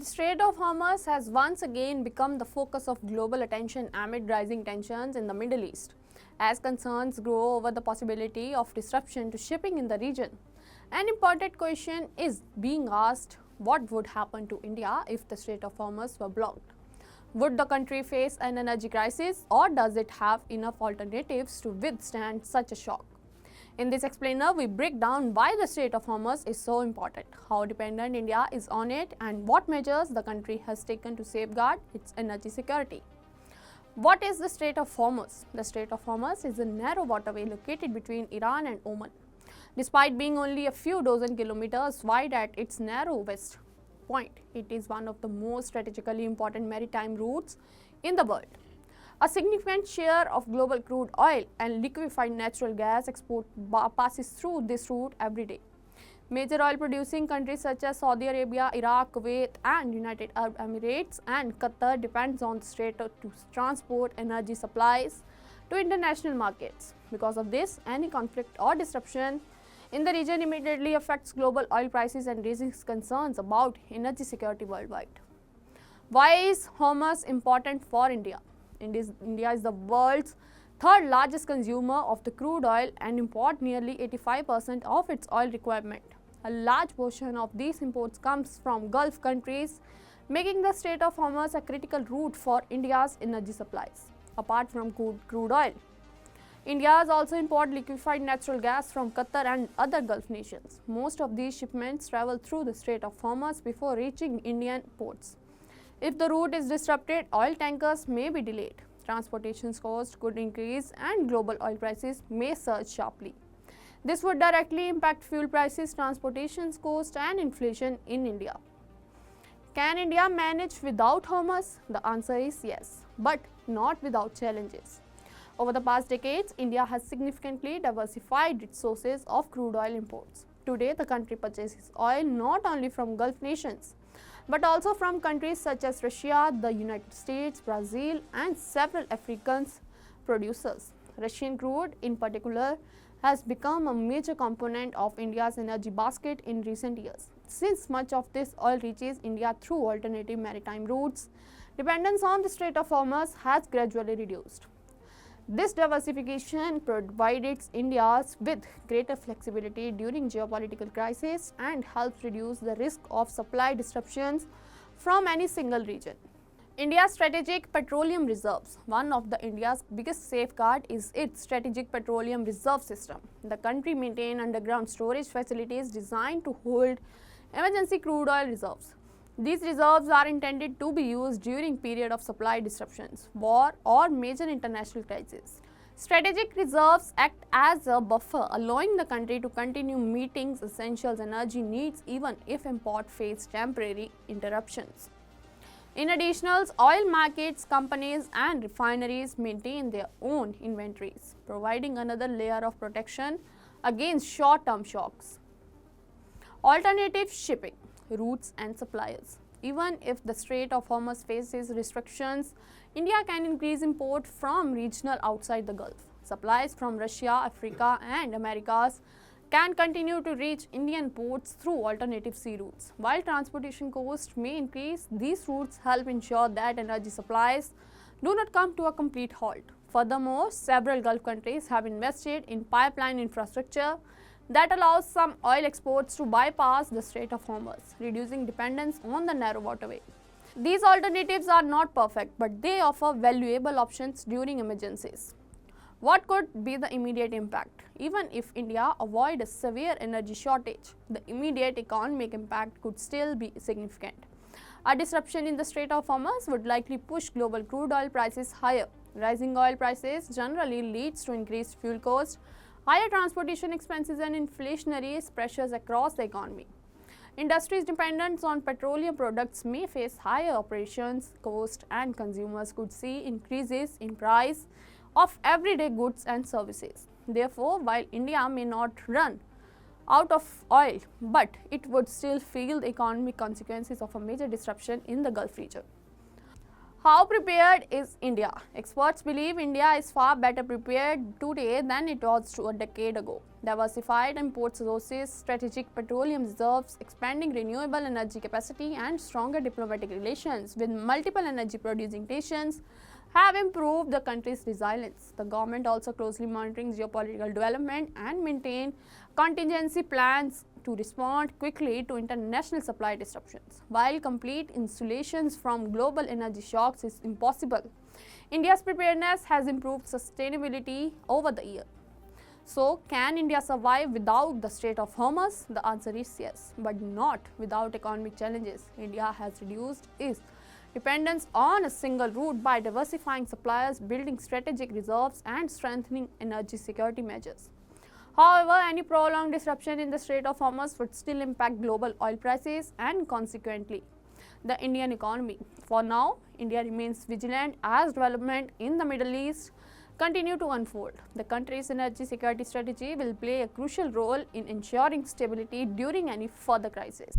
The Strait of Hormuz has once again become the focus of global attention amid rising tensions in the Middle East, as concerns grow over the possibility of disruption to shipping in the region. An important question is being asked: what would happen to India if the Strait of Hormuz were blocked? Would the country face an energy crisis, or does it have enough alternatives to withstand such a shock? In this explainer, we break down why the Strait of Hormuz is so important, how dependent India is on it, and what measures the country has taken to safeguard its energy security. What is the Strait of Hormuz? The Strait of Hormuz is a narrow waterway located between Iran and Oman. Despite being only a few dozen kilometers wide at its narrowest point, it is one of the most strategically important maritime routes in the world. A significant share of global crude oil and liquefied natural gas export passes through this route every day. Major oil producing countries such as Saudi Arabia, Iraq, Kuwait, and United Arab Emirates and Qatar depends on the strait to transport energy supplies to international markets. Because of this, any conflict or disruption in the region immediately affects global oil prices and raises concerns about energy security worldwide. Why is Hormuz important for India? India is the world's third largest consumer of the crude oil and imports nearly 85% of its oil requirement. A large portion of these imports comes from Gulf countries, making the Strait of Hormuz a critical route for India's energy supplies. Apart from crude oil, India also imports liquefied natural gas from Qatar and other Gulf nations. Most of these shipments travel through the Strait of Hormuz before reaching Indian ports. If the route is disrupted, oil tankers may be delayed, transportation costs could increase, and global oil prices may surge sharply. This would directly impact fuel prices, transportation costs, and inflation in India. Can India manage without Hormuz? The answer is yes, but not without challenges. Over the past decades, India has significantly diversified its sources of crude oil imports. Today, the country purchases oil not only from Gulf nations, but also from countries such as Russia, the United States, Brazil, and several African producers. Russian crude, in particular, has become a major component of India's energy basket in recent years. Since much of this oil reaches India through alternative maritime routes, dependence on the Strait of Hormuz has gradually reduced. This diversification provides India with greater flexibility during geopolitical crises and helps reduce the risk of supply disruptions from any single region. India's strategic petroleum reserves. One of India's biggest safeguards is its strategic petroleum reserve system. The country maintains underground storage facilities designed to hold emergency crude oil reserves. These reserves are intended to be used during period of supply disruptions, war, or major international crises. Strategic reserves act as a buffer, allowing the country to continue meeting essential energy needs even if imports face temporary interruptions. In addition, oil markets, companies, and refineries maintain their own inventories, providing another layer of protection against short-term shocks. Alternative shipping routes and suppliers. Even if the Strait of Hormuz faces restrictions, India can increase import from regional outside the Gulf. Supplies from Russia, Africa, and Americas can continue to reach Indian ports through alternative sea routes. While transportation costs may increase, these routes help ensure that energy supplies do not come to a complete halt. Furthermore, several Gulf countries have invested in pipeline infrastructure that allows some oil exports to bypass the Strait of Hormuz, reducing dependence on the narrow waterway. These alternatives are not perfect, but they offer valuable options during emergencies. What could be the immediate impact? Even if India avoids a severe energy shortage, the immediate economic impact could still be significant. A disruption in the Strait of Hormuz would likely push global crude oil prices higher. Rising oil prices generally leads to increased fuel costs, higher transportation expenses, and inflationary pressures across the economy. Industries dependent on petroleum products may face higher operations costs, and consumers could see increases in price of everyday goods and services. Therefore, while India may not run out of oil, but it would still feel the economic consequences of a major disruption in the Gulf region. How prepared is India? Experts believe India is far better prepared today than it was a decade ago. Diversified import sources, strategic petroleum reserves, expanding renewable energy capacity, and stronger diplomatic relations with multiple energy producing nations have improved the country's resilience. The government also closely monitoring geopolitical development and maintain contingency plans to respond quickly to international supply disruptions. While complete insulation from global energy shocks is impossible, India's preparedness has improved sustainability over the year. So, can India survive without the Strait of Hormuz? The answer is yes, but not without economic challenges. India has reduced its dependence on a single route by diversifying suppliers, building strategic reserves, and strengthening energy security measures. However, any prolonged disruption in the Strait of Hormuz would still impact global oil prices and consequently the Indian economy. For now, India remains vigilant as development in the Middle East continue to unfold. The country's energy security strategy will play a crucial role in ensuring stability during any further crisis.